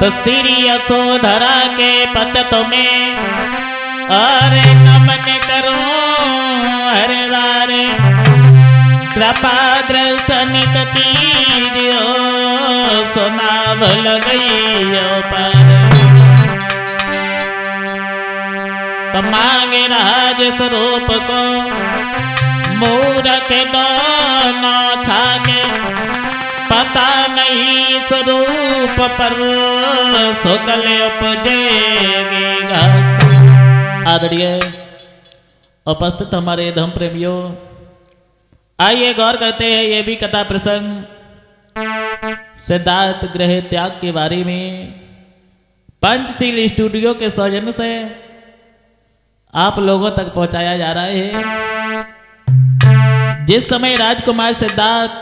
तो श्री यशोधरा के पत तुम्हें अरे नमन करूं हरे वारे कृपा दृष्टनिक कीजियो सुनाभ लगइयो पर। तो मांगे राज स्वरूप को मूरख दोनों छागे पता नहीं स्वरूप पर सुकल उपजेगी घास। आदरणीय उपस्थित हमारे धर्म प्रेमियों, आइए गौर करते हैं ये भी कथा प्रसंग सिद्धार्थ गृह त्याग के बारे में। पंचशील स्टूडियो के सौजन्य से आप लोगों तक पहुंचाया जा रहा है। जिस समय राजकुमार सिद्धार्थ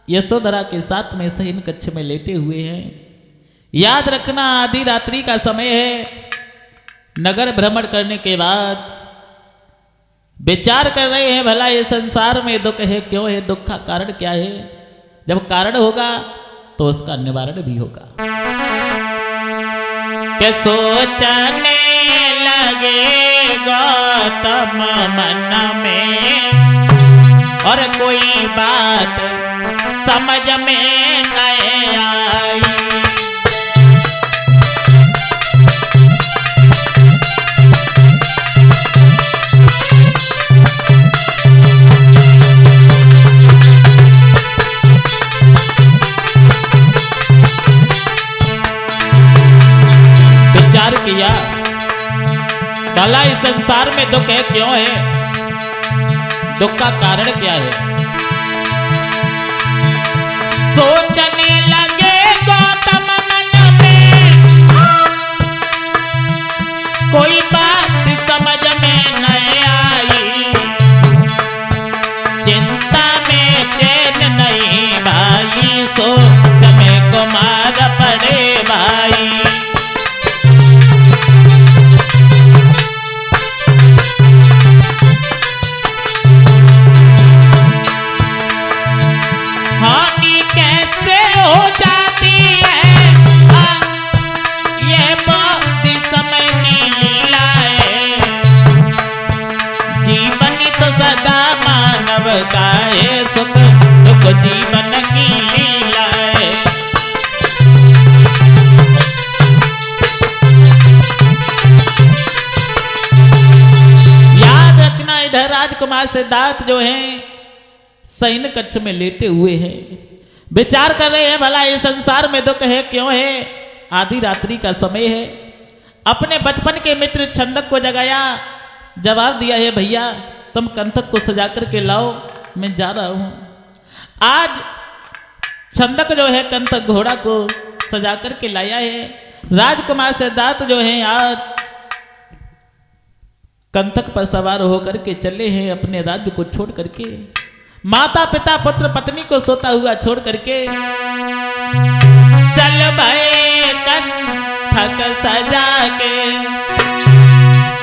यशोधरा के साथ में शयन कक्ष में लेटे हुए हैं, याद रखना आधी रात्रि का समय है। नगर भ्रमण करने के बाद विचार कर रहे हैं भला ये संसार में दुख है क्यों है, दुख का कारण क्या है। जब कारण होगा तो उसका निवारण भी होगा। के सोचने लगे गौतम मन में और कोई बात समझ में नहीं आई। विचार किया भला इस संसार में दुख है क्यों है, दुख का कारण क्या है। सोचने लगे गौतम मन में कोई बात समझ में नहीं आई। चिंता में चैन नहीं भाई, सोच में कुमार पड़े भाई। हानि कैसे हो जाती है ये बहुत समय की लीला है। जीवन तो सदा मानव का है, सुख दुख जीवन की लीला है। याद रखना इधर राजकुमार सिद्धार्थ जो है शयन कक्ष में लेटे हुए हैं, विचार कर रहे हैं भला ये संसार में दुख है क्यों है। आधी रात्रि का समय है। अपने बचपन के मित्र छंदक को जगाया, जवाब दिया है भैया तुम कंथक को सजा करके लाओ, मैं जा रहा हूं। आज छंदक जो है कंथक घोड़ा को सजा करके लाया है। राजकुमार सिद्धार्थ जो है आज कंथक पर सवार होकर के चले हैं अपने राज्य को छोड़ करके, माता पिता पुत्र पत्नी को सोता हुआ छोड़ करके। चल भाई कंथक सजा के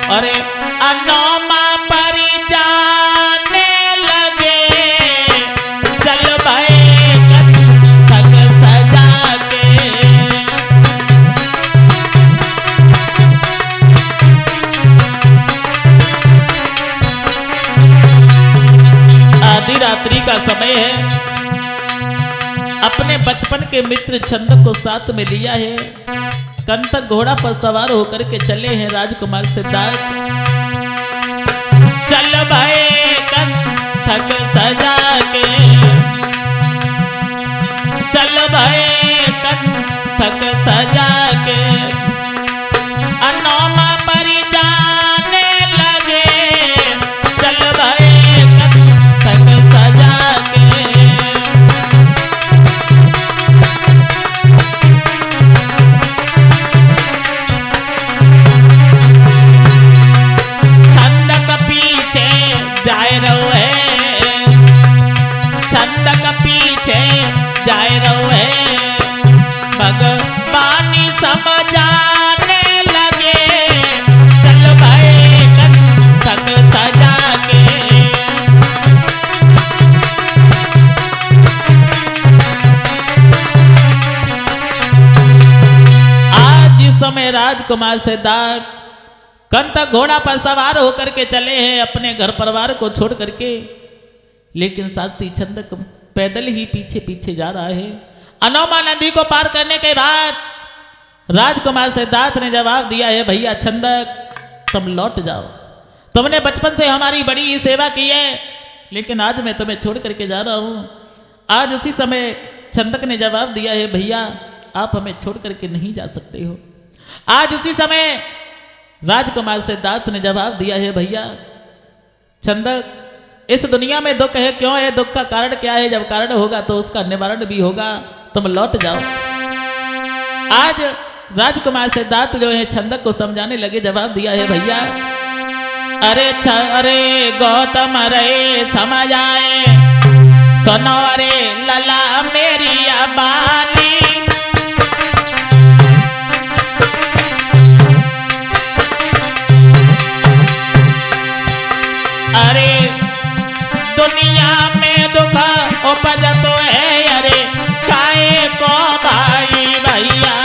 और अनोमा पर जाने लगे। चल भाई कंथक सजा के आधी रात्रि का समय है। अपने बचपन के मित्र छंदक को साथ में लिया है। कंथक घोड़ा पर सवार होकर के चले हैं राजकुमार सिद्धार्थ। चल भाई कंथक सजा के, चल भाई कंथक सजा के अनोमा पर जाने लगे। चल भाई कंथक सजा के छंदक पीछे जाए रहो है, छंदक पीछे जाए रहो है। भगवानी समझाने लगे। चल भाई कंथक सजा के में राजकुमार सिद्धार्थ कंटक घोड़ा पर सवार होकर के चले हैं अपने घर परिवार को छोड़ करके, लेकिन सारथी छंदक पैदल ही पीछे पीछे जा रहा है। अनोमा नदी को पार करने के बाद राजकुमार सिद्धार्थ ने जवाब दिया है, भैया छंदक तुम लौट जाओ, तुमने बचपन से हमारी बड़ी ही सेवा की है, लेकिन आज मैं तुम्हें छोड़ करके जा रहा हूं। आज उसी समय छंदक ने जवाब दिया है, भैया आप हमें छोड़ करके नहीं जा सकते हो। आज उसी समय राजकुमार सिद्धार्थ ने जवाब दिया है, भैया छंदक इस दुनिया में दुख है, क्यों है, दुख का कारण क्या है, जब कारण होगा तो उसका निवारण भी होगा, तुम लौट जाओ। आज राजकुमार सिद्धार्थ जो है छंदक को समझाने लगे, जवाब दिया है, भैया अरे गौतम अरे समझ आए, सुनो अरे लला मेरी अबानी, अरे दुनिया में दुख उपज तो है, अरे काहे को भाई भैया,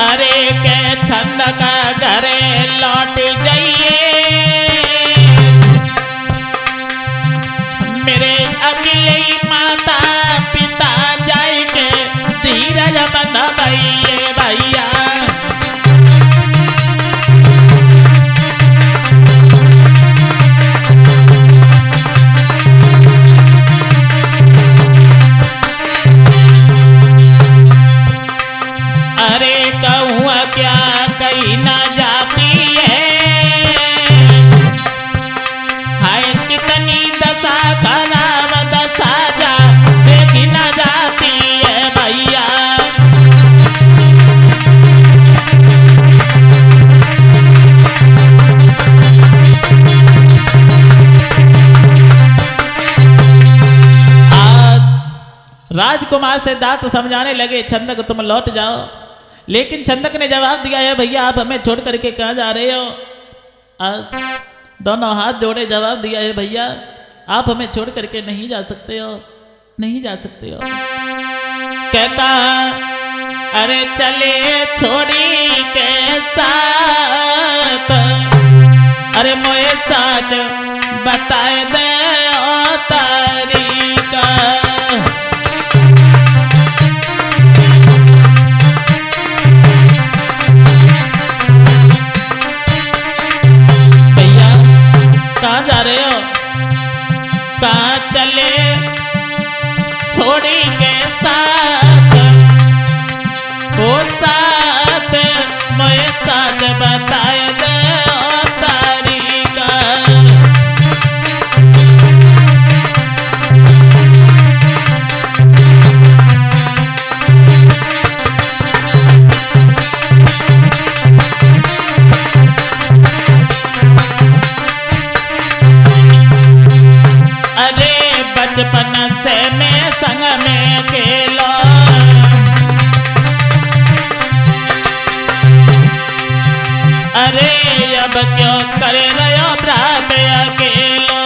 अरे के छंद का घरे लौट जाइए, मेरे अकेले माता पिता जाएंगे, धीरज बंद भैया। अरे कहूँ क्या कहीं ना जाती है, हाय कितनी दशा खराब दशा जा देखी ना जाती है भैया। आज राजकुमार सिद्धार्थ समझाने लगे, छंदक तुम लौट जाओ, लेकिन छंदक ने जवाब दिया है, भैया आप हमें छोड़ करके कहाँ जा रहे हो। आज दोनों हाथ जोड़े जवाब दिया है, भैया आप हमें छोड़ करके नहीं जा सकते हो, नहीं जा सकते हो। कहता अरे चले छोड़ी के साथ, अरे मोए साच बताए दे ओ तरीका, कहाँ जा रहे हो, कहाँ चले छोड़ी के साथ, वो साथ मोए साथ बताए दे ओ तरीका, बचपन से मैं संग में खेलो, अरे अब क्यों कर रहे हो रात अकेलो,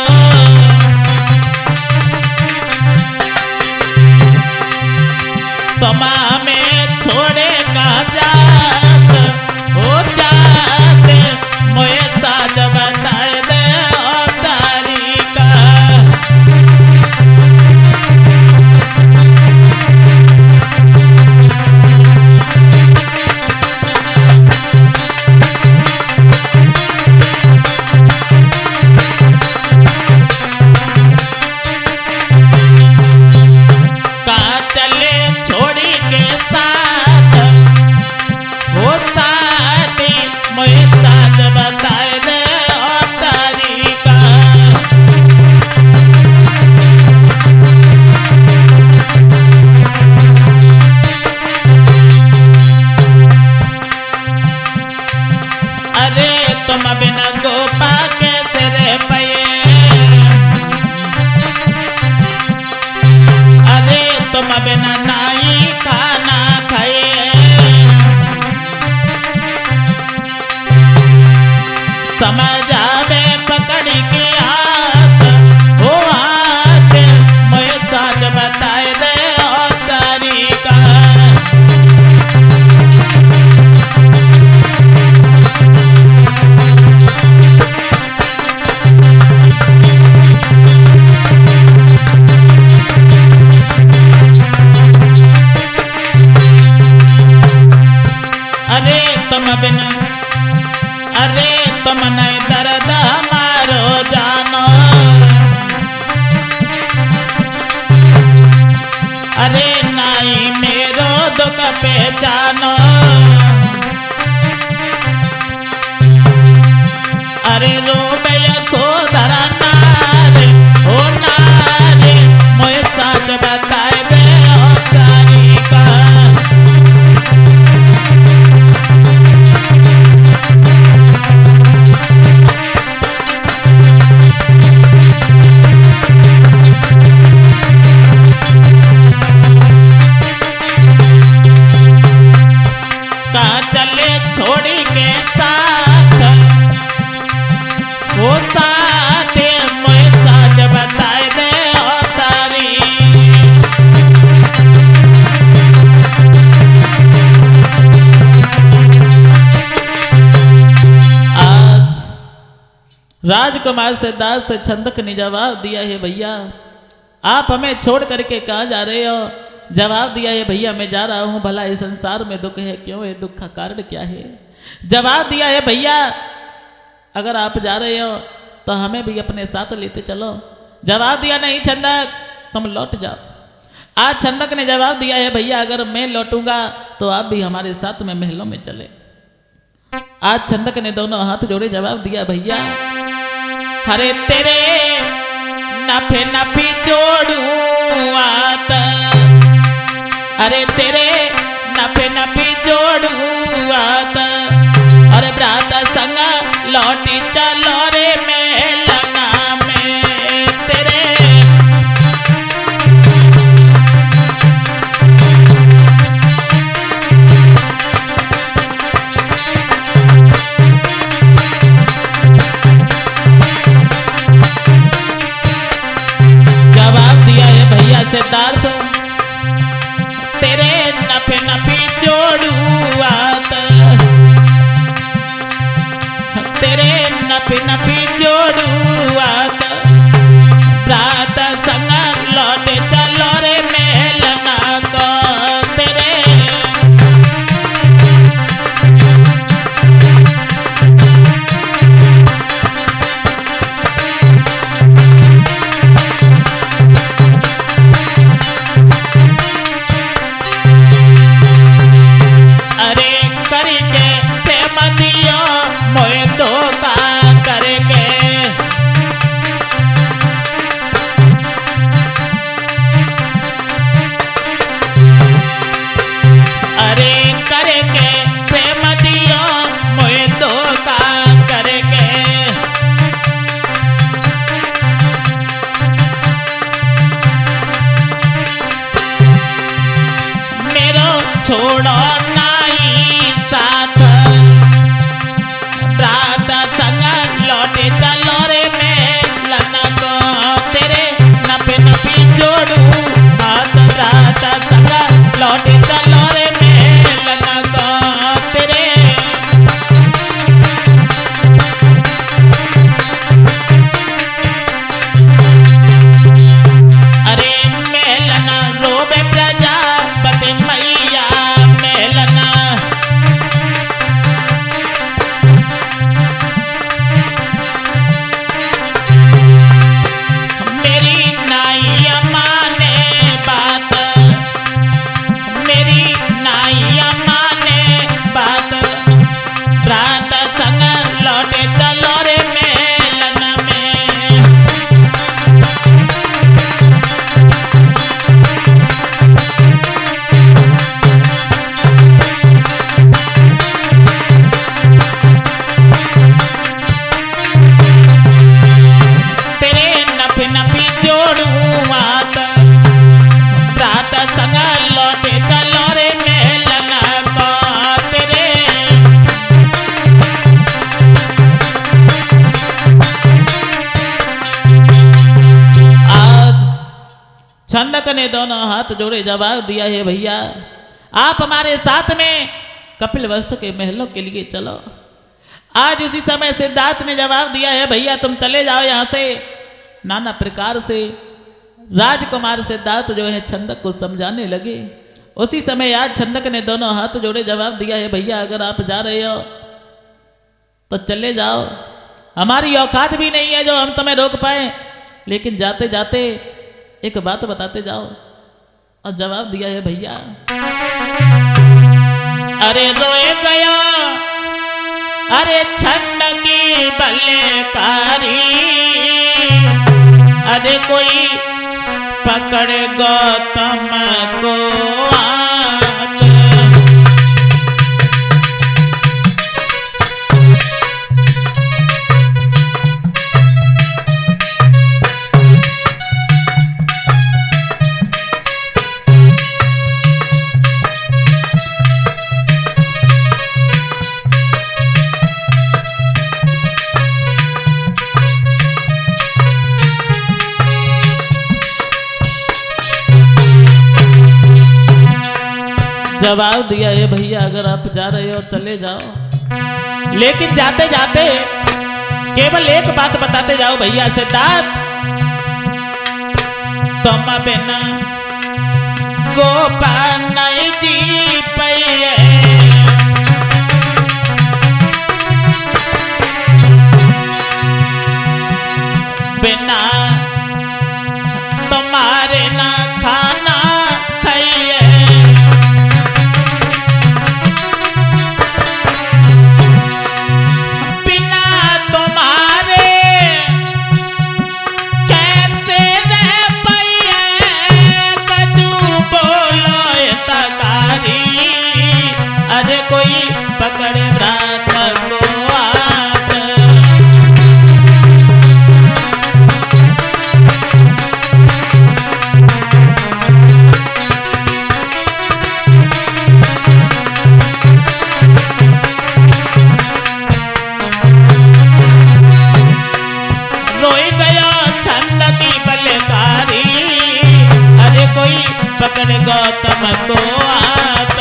तुम हमें छोड़े कहाँ जात, हो जात मोए साथ बताए दे ओ तरीका, तुम बिन, अरे तुम नहीं दर्द हमारो जानो, अरे नहीं मेरो दुख पहचानो, अरे रोबे यशोधरा नारे ओ नारे, मोए सच बताए दे ओ तारीका, कहाँ चले छोड़ी के साथ वो साथे, मोए सच बताए दे ओ तारी, आज राजकुमार सिद्धार्थ से छंदक ने जवाब दिया है, भैया आप हमें छोड़ करके कहाँ जा रहे हो? जवाब दिया है, भैया मैं जा रहा हूँ, भला इस संसार में दुख है क्यों, है दुख का कारण क्या है? जवाब दिया है, भैया अगर आप जा रहे हो तो हमें भी अपने साथ लेते चलो। जवाब दिया, नहीं छंदक तुम लौट जाओ। आज छंदक ने जवाब दिया है, भैया अगर मैं लौटूंगा तो आप भी हमारे साथ में महलों में चले। आज छंदक ने दोनों हाथ जोड़े जवाब दिया, भैया हरे तेरे नफे नफी जोड़ू आत, अरे तेरे नफे नफी जोड़ू आत, अरे ब्रात संग लौटी चलो रे मेलना में तेरे, जवाब दिया है भैया सिद्धार्थ, तेरे नफे नफी जोड़ू आत, तेरे नफी नफी जोड़ू आत, रात संग लौटे चलो रे मेलना को तेरे, अरे करके प्रेम दियो मोए धोखा करके, अरे करके प्रेम दियो मोए धोखा करके, मेरो छोड़ो नहीं साथ, रात संग लौटे चलो रे मेलना को तेरे, नफे नफी जोड़ू हाथ, रात संग लौटे चलो रे मेलना को तेरे, अरे मेलना रोबे प्रजापति मैया मेलना, मेरी नाई माने बात, मेरी नाई माने बात, रात संग लौटे चलो रे मेलन में, तेरे नफे नफी जोड़ू आत, रात संग लौटे चलो रे मेलना को तेरे, आज छंदक ने दोनों हाथ जोड़े जवाब दिया है, भैया आप हमारे साथ में कपिल वस्तु के महलों के लिए चलो। आज उसी समय सिद्धार्थ ने जवाब दिया है, भैया तुम चले जाओ यहाँ से। नाना प्रकार से राजकुमार सिद्धार्थ जो है छंदक को समझाने लगे उसी समय आज छंदक ने दोनों हाथ जोड़े जवाब दिया है, भैया अगर आप जा रहे हो तो चले जाओ, हमारी औकात भी नहीं है जो हम तुम्हें रोक पाए, लेकिन जाते जाते एक बात बताते जाओ। और जवाब दिया है, भैया अरे रोए गया अरे छंदकी बल्लेकारी, अरे कोई पकड़ गौतम को आत। जवाब दिया है, भैया अगर आप जा रहे हो चले जाओ, लेकिन जाते जाते केवल एक बात बताते जाओ भैया सिद्धार्थ, तुम बिना गोपाल नहीं जी पाए, बिना तुम्हारे ना खाना खाइए, कोई पकड़े व्रत को आत। रोई गया छंद की बलकारी, अरे कोई पकड़े गौतम को आत।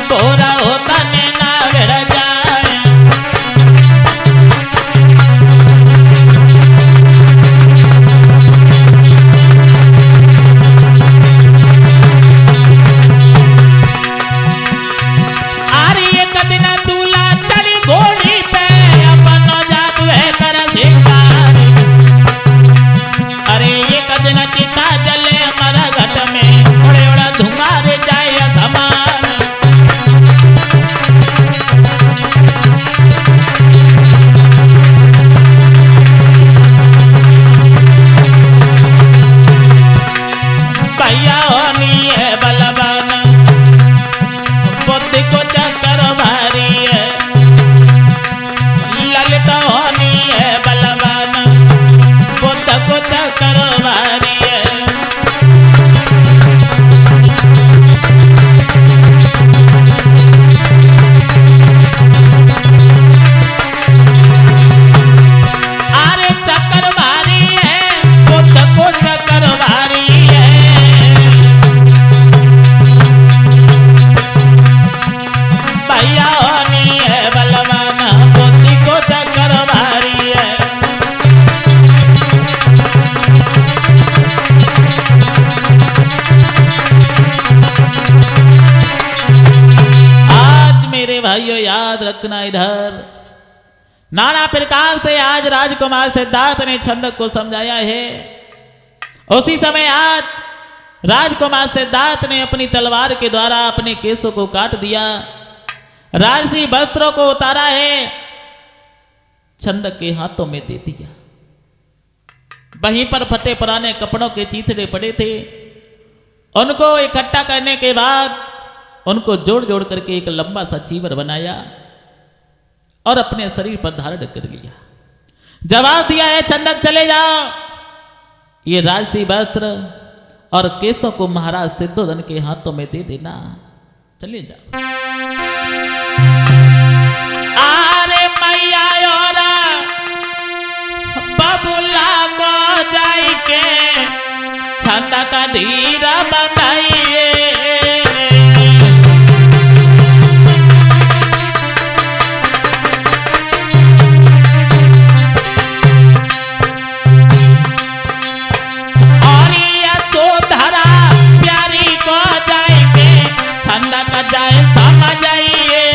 तोरा होता ने ना गड़ जाए, अरे एक दिन दूल्हा चढ़ी घोड़ी पे अपन जादू है कर शिकार, अरे एक दिन चिता जले हमारा घट में उड़े उड़ा धुआं रे जाए समान, भैया होनी है बलवान बुद्धि को चक्कर भारी है, ललिता होनी है बलवान बुद्ध को चक्कर भारी है, अरे चक्कर भारी है बुद्ध को चक्कर भारी है, भैया होनी है बलवान बुद्धि को चक्कर भारी है। आज मेरे भाइयों याद रखना, इधर नाना प्रकार से आज राजकुमार सिद्धार्थ ने छंदक को समझाया है, उसी समय आज राजकुमार सिद्धार्थ ने अपनी तलवार के द्वारा अपने केसों को काट दिया, राजसी वस्त्रों को उतारा है, छंदक के हाथों में दे दिया। वहीं पर फटे पुराने कपड़ों के चीथड़े पड़े थे, उनको इकट्ठा करने के बाद उनको जोड़ जोड़ करके एक लंबा सा चीवर बनाया और अपने शरीर पर धारण कर लिया। जवाब दिया है, छंदक चले जाओ, ये राजसी वस्त्र और केसों को महाराज सिद्धोधन के हाथों में दे देना। चलिए जाओ। अरे मैया और बबुला को जाई के छंद का धीरा बताइए। और ये सोधरा प्यारी को जाई के छंद का जाए समझ आइए।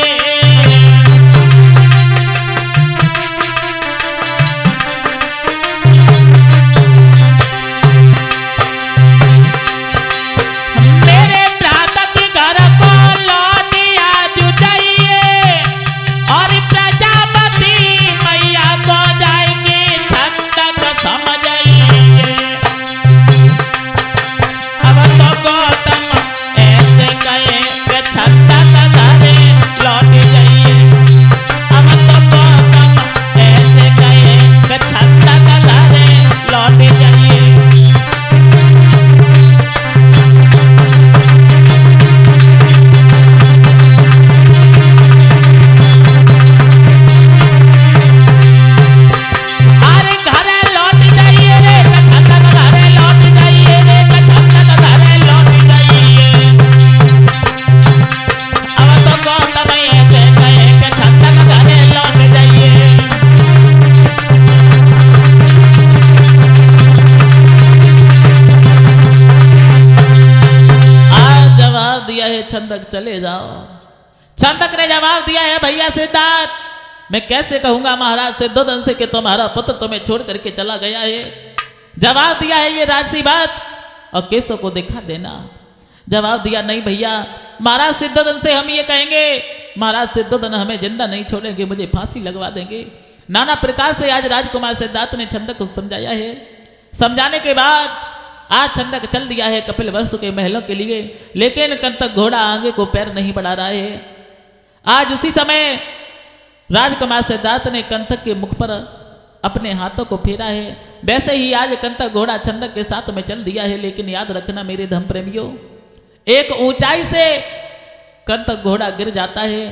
छंदक चले जाओ। छंदक ने जवाब दिया है, भैया सिद्धार्थ, मैं कैसे कहूंगा महाराज सिद्धोधन से कि तुम्हारा पुत्र तुम्हें छोड़ करके चला गया है। जवाब दिया है ये राज सी बात और केसों को दिखा देना। जवाब दिया नहीं भैया, महाराज सिद्धोधन से हम ये कहेंगे, महाराज सिद्धोधन हमें जिंदा नहीं छोड़ेंगे, मुझे फांसी लगवा देंगे। नाना प्रकार से आज राजकुमार सिद्धार्थ ने छंदक को समझाया है। समझाने के बाद आज छंदक चल दिया है कपिल वस्तु के महलों के लिए, लेकिन कंतक घोड़ा आगे को पैर नहीं बढ़ा रहा है। आज उसी समय राजकुमार सिद्धार्थ ने कंतक के मुख पर अपने हाथों को फेरा है। वैसे ही आज कंतक घोड़ा छंदक के साथ में चल दिया है। लेकिन याद रखना मेरे धर्म प्रेमियों, एक ऊंचाई से कंतक घोड़ा गिर जाता है।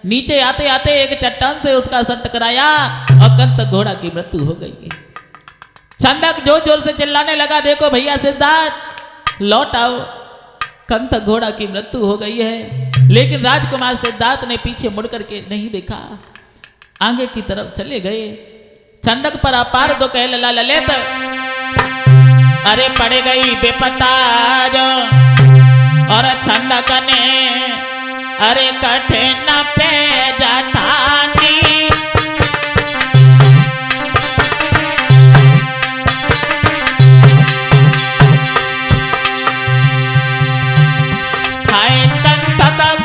नीचे आते आते एक चट्टान से उसका सर टकराया और कंतक घोड़ा की मृत्यु हो गई है। छंदक जोर जोर से चिल्लाने लगा, देखो भैया सिद्धार्थ लौट आओ, कंतक घोड़ा की मृत्यु हो गई है। लेकिन राजकुमार सिद्धार्थ ने पीछे मुड़ करके नहीं देखा, आगे की तरफ चले गए। छंदक पर अपार दो कह लला ललित, अरे पड़ गई बेपता जो और छंदक ने अरे कठिन पे जठानी।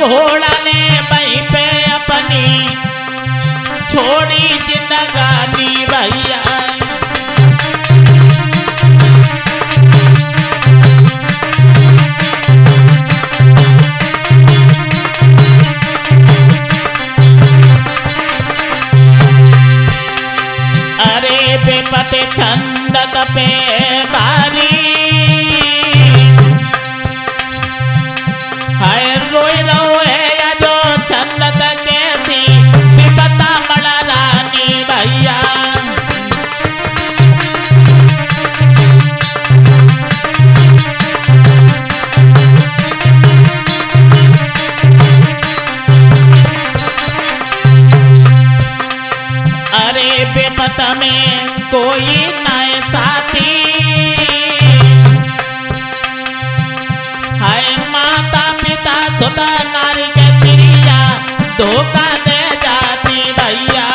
घोड़ा ने वहीं पे अपनी छोड़ी जिंदगानी भैया। अरे बेपते छंदक पे भारी, हाय रोए रोए या जो छंदक कैसी विपता बड़ा रानी भैया। अरे बेपत में कोई नए साथी, हाय माता पिता सुधा नारी के तिरिया धोखा दे जाती भैया।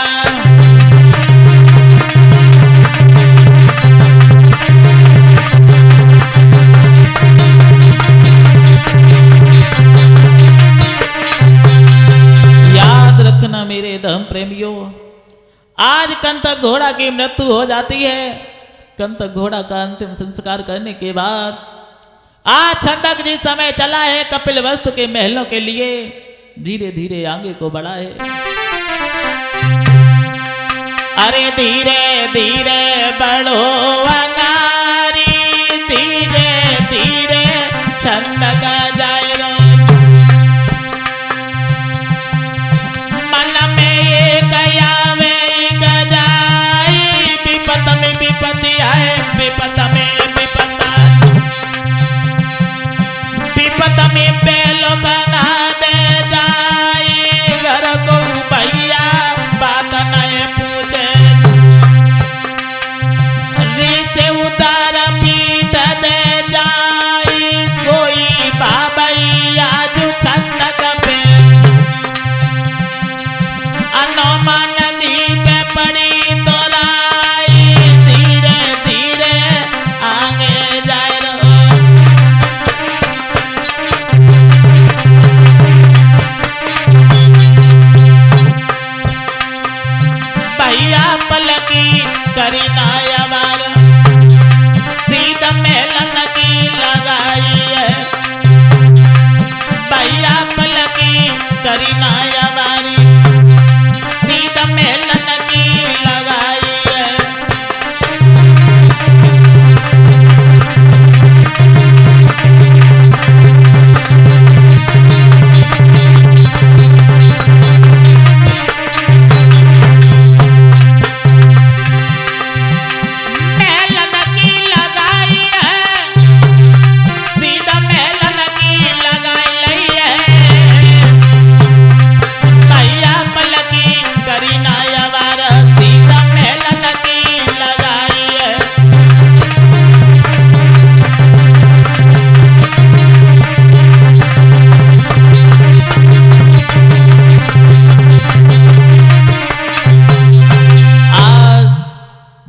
याद रखना मेरे धर्म प्रेमियों, आज कंतक घोड़ा की मृत्यु हो जाती है। कंतक घोड़ा का अंतिम संस्कार करने के बाद आज छंदक जिस समय चला है कपिल वस्तु के महलों के लिए, धीरे धीरे आगे को बढ़ा है। अरे धीरे धीरे बढ़ो अंगारी, धीरे धीरे करी नाया वारी सीधा मेलन की लगाई है।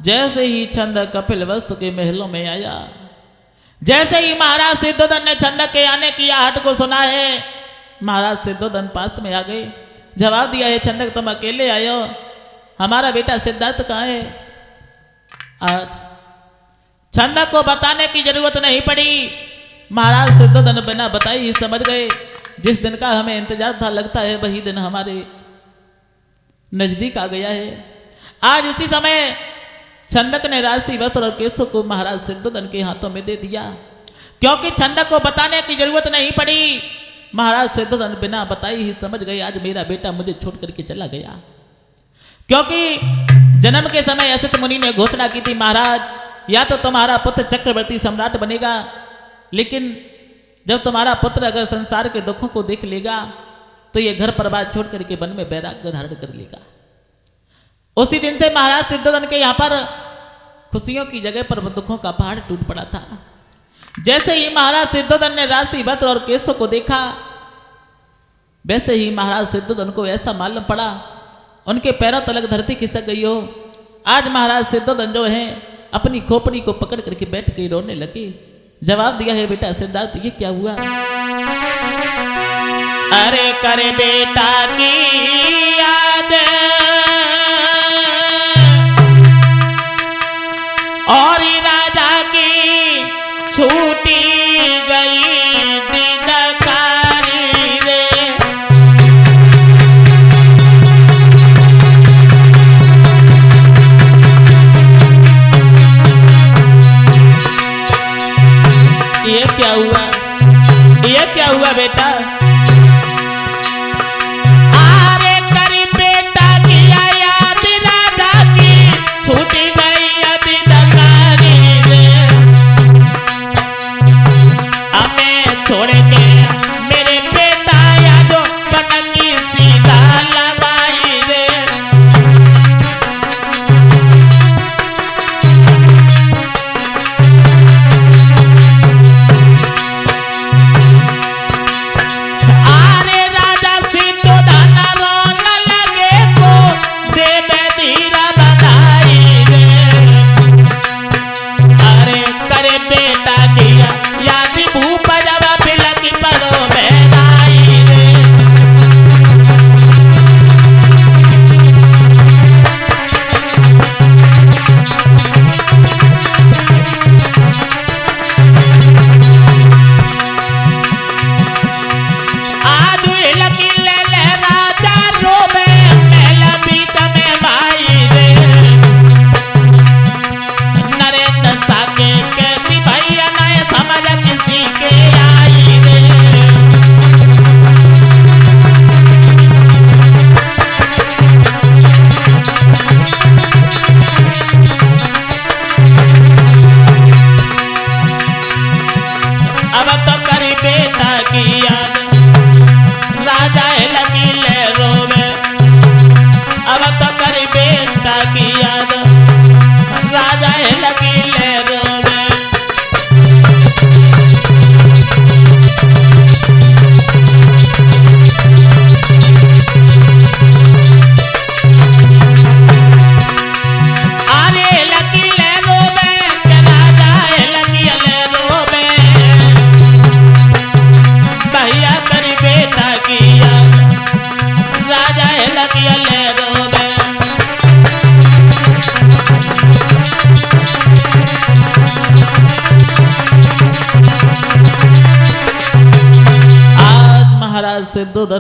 जैसे ही छंद कपिल वस्तु के महलों में आया, जैसे ही महाराज सिद्धोधन ने छंद के आने की आहट को सुना है, महाराज सिद्धोधन पास में आ गए। जवाब दिया है, छंदक तुम अकेले आए हो, हमारा बेटा सिद्धार्थ कहाँ है? आज छंदक को बताने की जरूरत नहीं पड़ी, महाराज सिद्धोधन बिना बताए ही समझ गए। जिस दिन का हमें इंतजार था, लगता है वही दिन हमारे नजदीक आ गया है। आज इसी समय छंदक ने राशि वस्त्र और केसों को महाराज सिद्धोधन के हाथों में दे दिया, क्योंकि छंदक को बताने की जरूरत नहीं पड़ी। महाराज सिद्धोधन बिना बताए ही समझ गए, आज मेरा बेटा मुझे छोड़ करके चला गया। क्योंकि जन्म के समय असित मुनि ने घोषणा की थी, महाराज या तो तुम्हारा पुत्र चक्रवर्ती सम्राट बनेगा, लेकिन जब तुम्हारा पुत्र अगर संसार के दुखों को देख लेगा तो ये घर परिवार छोड़ करके वन में वैराग्य धारण कर लेगा। उसी दिन से महाराज सिद्धोधन के यहाँ पर खुशियों की जगह पर दुखों का पहाड़ टूट पड़ा था। जैसे ही महाराज सिद्धोधन ने राशि वस्त्र और केसों को देखा, वैसे ही महाराज सिद्धोधन को ऐसा मालूम पड़ा उनके पैरों तलक धरती खिसक गई हो। आज महाराज सिद्धोधन जो है अपनी खोपड़ी को पकड़ करके बैठ के रोने लगे। जवाब दिया है, बेटा सिद्धार्थ ये क्या हुआ? अरे करे बेटा की याद और राजा की छूटी गई दीदकारी रे। ये क्या हुआ? ये क्या हुआ बेटा? अरे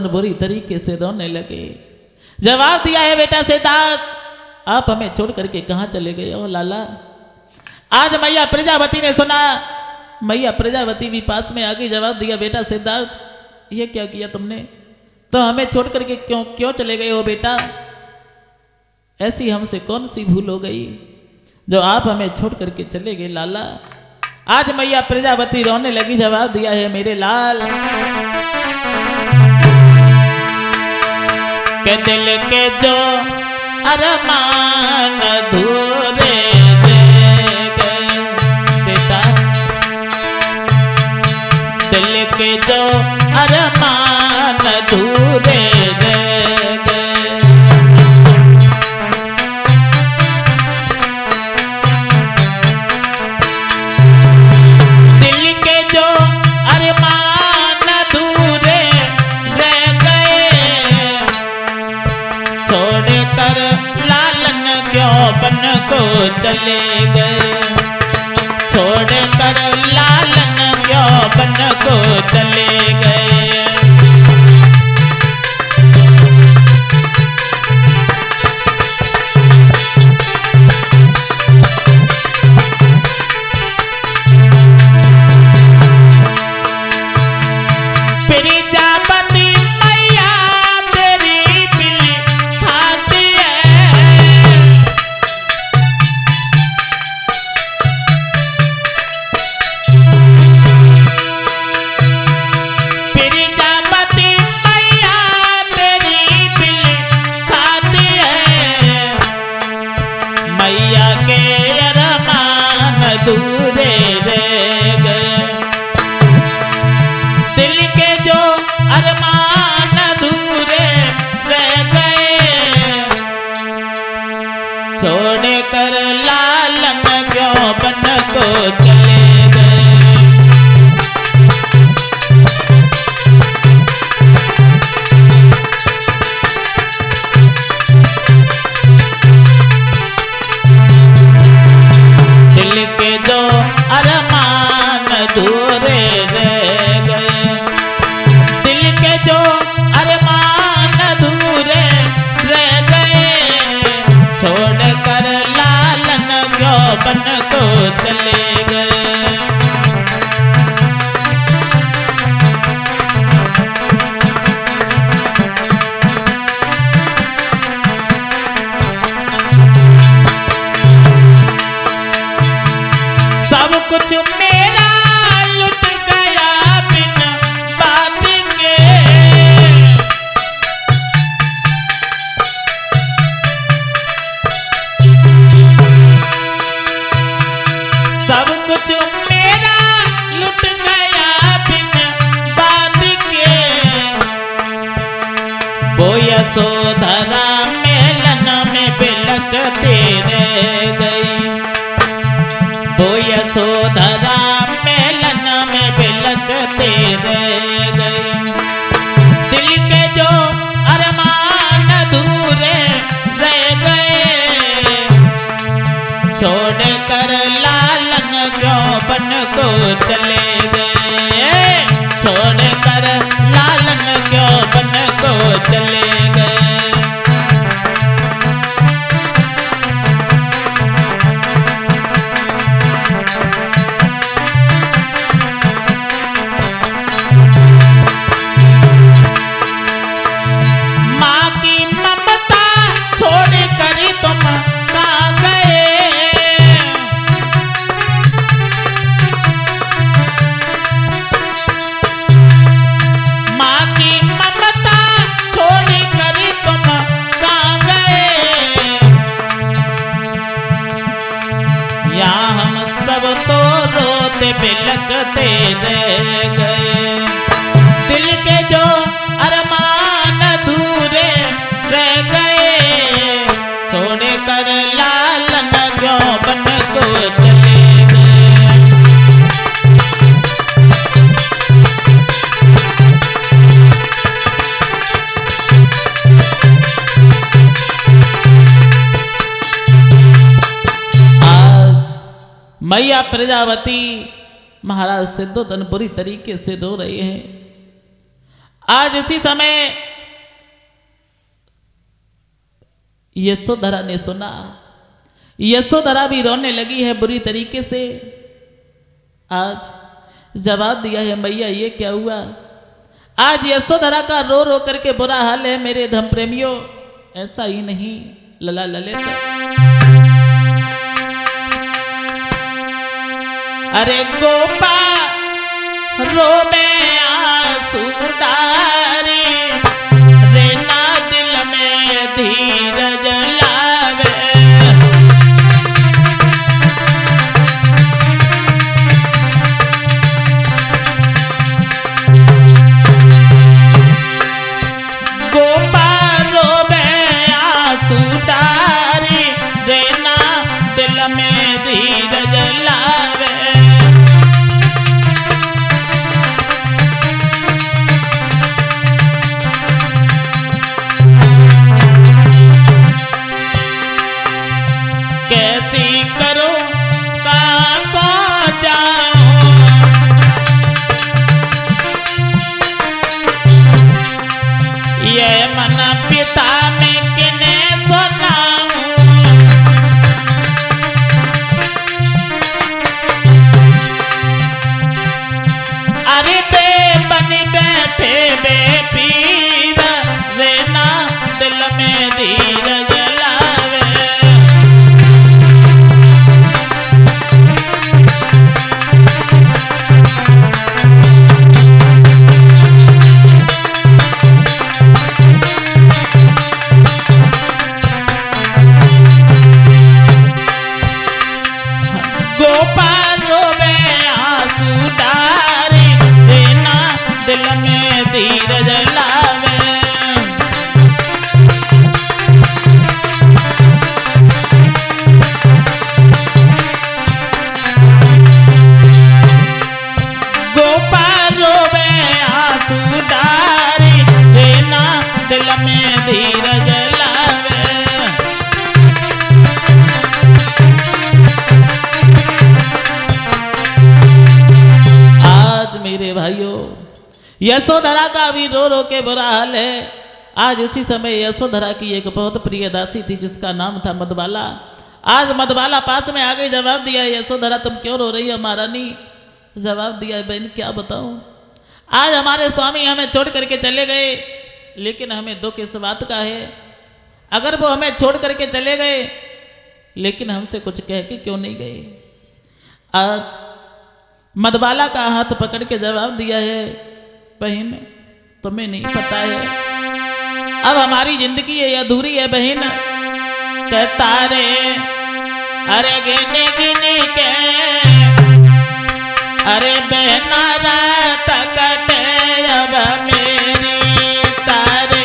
सिद्धोधन बुरी तरीके से रोने लगे। जवाब दिया है बेटा सिद्धार्थ, आप हमें छोड़ करके कहाँ चले गए हो लाला। आज मैया प्रजावती ने सुना, मैया प्रजावती भी पास में आ गई। जवाब दिया बेटा सिद्धार्थ, ये क्या किया तुमने, तो हमें छोड़ करके क्यों चले गए हो बेटा। ऐसी हमसे कौन सी भूल हो गई जो आप हमें छोड़ करके चले गए लाला। आज मैया प्रजावती रोने लगी। जवाब दिया है मेरे लाल, के दिल के जो अरमान अधूरे रह गए बेटा, दिल के जो अरमान अधूरे रह गए। दिल के जो अरमान अधूरे रह गए, छोड़ कर लालन क्यों बन को चले गए, छोड़ कर लालन क्यों बन को चले गए। प्रजापति मैया तेरी बिल खाती है, प्रजापति मैया तेरी बिल खाती है, मैया के अरमान अधूरे रह गए। दिल के जो अरमान अधूरे रह गए, छोड़ कर लालन क्यों बन को चले गए। दिल के जो अरमान अधूरे रह गए, दिल के जो अरमान अधूरे रह गए, छोड़ कर लालन क्यों बन को चले गए। सब कुछ मेरा लुट गया बिन बात के, सब कुछ मेरा लुट गया बिन बात के, वो यशोधरा मेलन में बिलखते रह गई, वो यशोधरा मेलन में बिलखते रह गई। दिल के जो अरमान अधूरे रह गए, छोड़ कर लालन क्यों बन को चले गए, छोड़ कर लालन क्यों बन को चले गए। माँ की ममता छोड़ कर तुम कहाँ गए, माँ की ममता छोड़ कर तुम कहाँ गए। यहाँ हम सब तो रोते बिलखते रह गए, दिल के जो अरमान अधूरे रह गए, छोड़ कर लालन क्यों बन को चले गए। आज मैया प्रजावती महाराज सिद्धोधन बुरी तरीके से रो रहे हैं। आज इसी समय यशोधरा ने सुना, यशोधरा भी रोने लगी है बुरी तरीके से। आज जवाब दिया है, मैया ये क्या हुआ। आज यशोधरा का रो रो करके बुरा हाल है मेरे धर्म प्रेमियों। ऐसा ही नहीं लला ललित, अरे गोपाल रोवे आंसू डारे, रेना दिल में धीरज लावे। गोपाल रोवे आंसू डारे, रेना दिल में धीरज लावे। कैसी करो काको जाऊं, ये मन पिता में किने सुनाऊं। अरे बे बनी बैठे बे पीर, रेना दिल में धीरज लावे। गोपाल रोवे आंसू डारे, रेना दिल में धीरज लावे। गोपाल रोवे आंसू डारे, रेना दिल में धीरज लावे। मेरे भाइयों, यशोधरा का भी रो रो के बुरा हाल है। आज इसी समय यशोधरा की एक बहुत प्रिय दासी थी जिसका नाम था मधुबाला। आज मधुबाला पास में आ गई, जवाब दिया, यशोधरा तुम क्यों रो रही हो महारानी। जवाब दिया, बहन क्या बताऊं, आज हमारे स्वामी हमें छोड़ करके चले गए, लेकिन हमें दुख इस बात का है, अगर वो हमें छोड़ करके चले गए लेकिन हमसे कुछ कह के क्यों नहीं गए। आज मधुबाला का हाथ पकड़ के जवाब दिया है, बहन तुम्हें नहीं पता है अब हमारी जिंदगी है अधूरी है बहन। कहता रे अरे गिने गिने के, अरे बहना रात कटे अब मेरी तारे।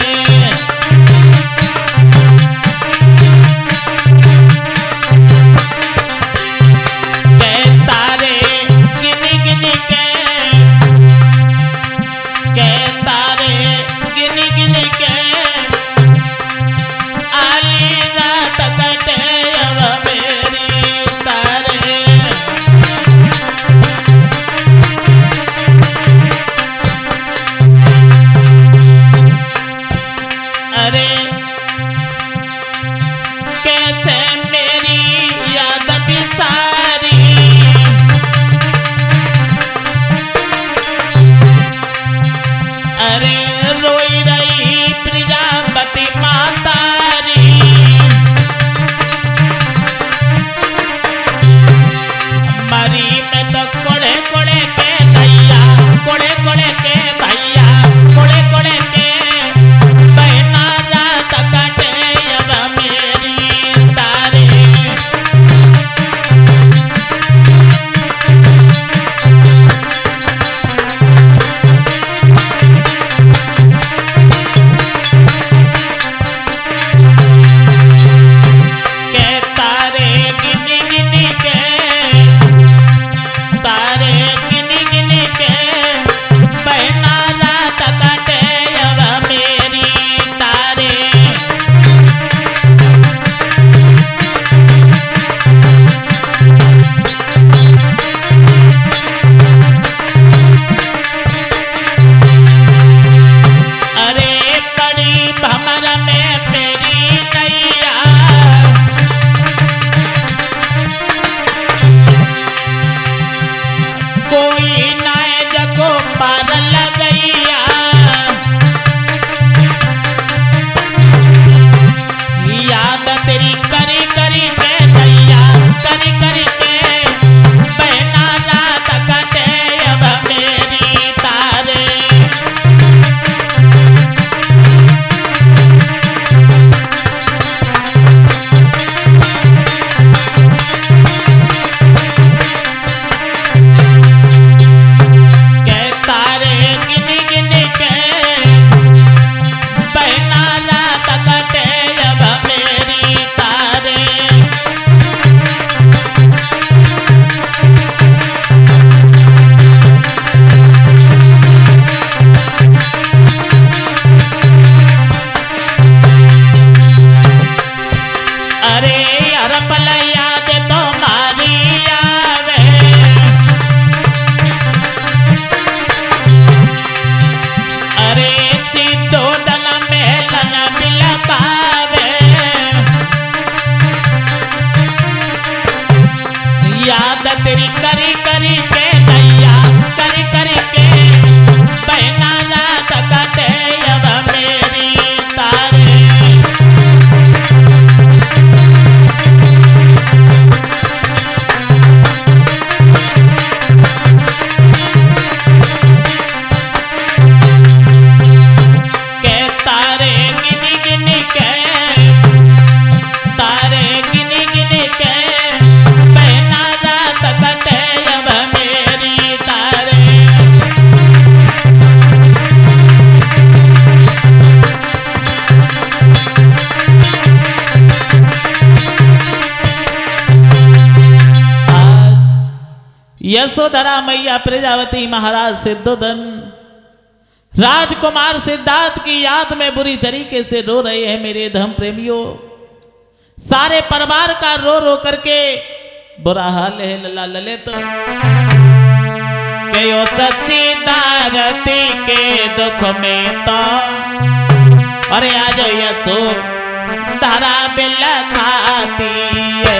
यशोधरा मैया प्रजावती महाराज सिद्धोधन राजकुमार सिद्धार्थ की याद में बुरी तरीके से रो रहे हैं मेरे धर्म प्रेमियों। सारे परिवार का रो रो करके बुरा हाल है लला ललित। कयो सच्ची दारती के दुख में तो अरे आज यशो धरा बिल खाती है।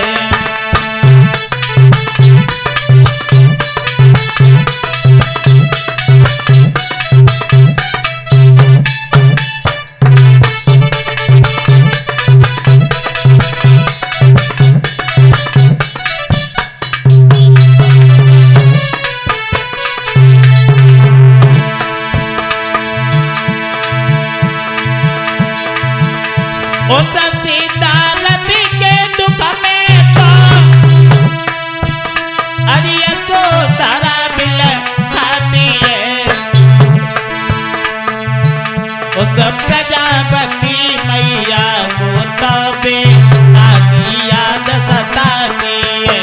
प्रजापति मैया को तबे आदि याद सताती है।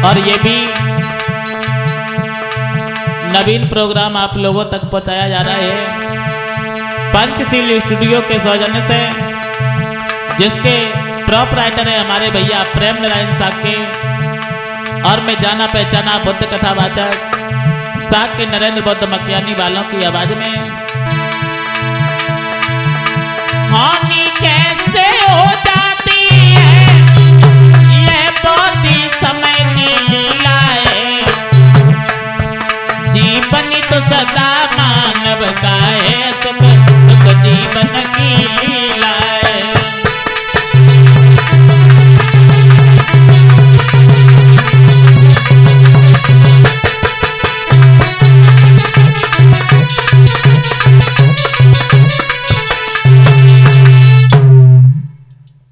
और ये भी नवीन प्रोग्राम आप लोगों तक पहुंचाया जा रहा है पंचशील स्टूडियो के सौजन्य से, जिसके प्रोपराइटर है हमारे भैया प्रेम नारायण साके और मैं जाना पहचाना बुद्ध कथावाचक साके नरेंद्र बौद्ध मकियानी वालों की आवाज में।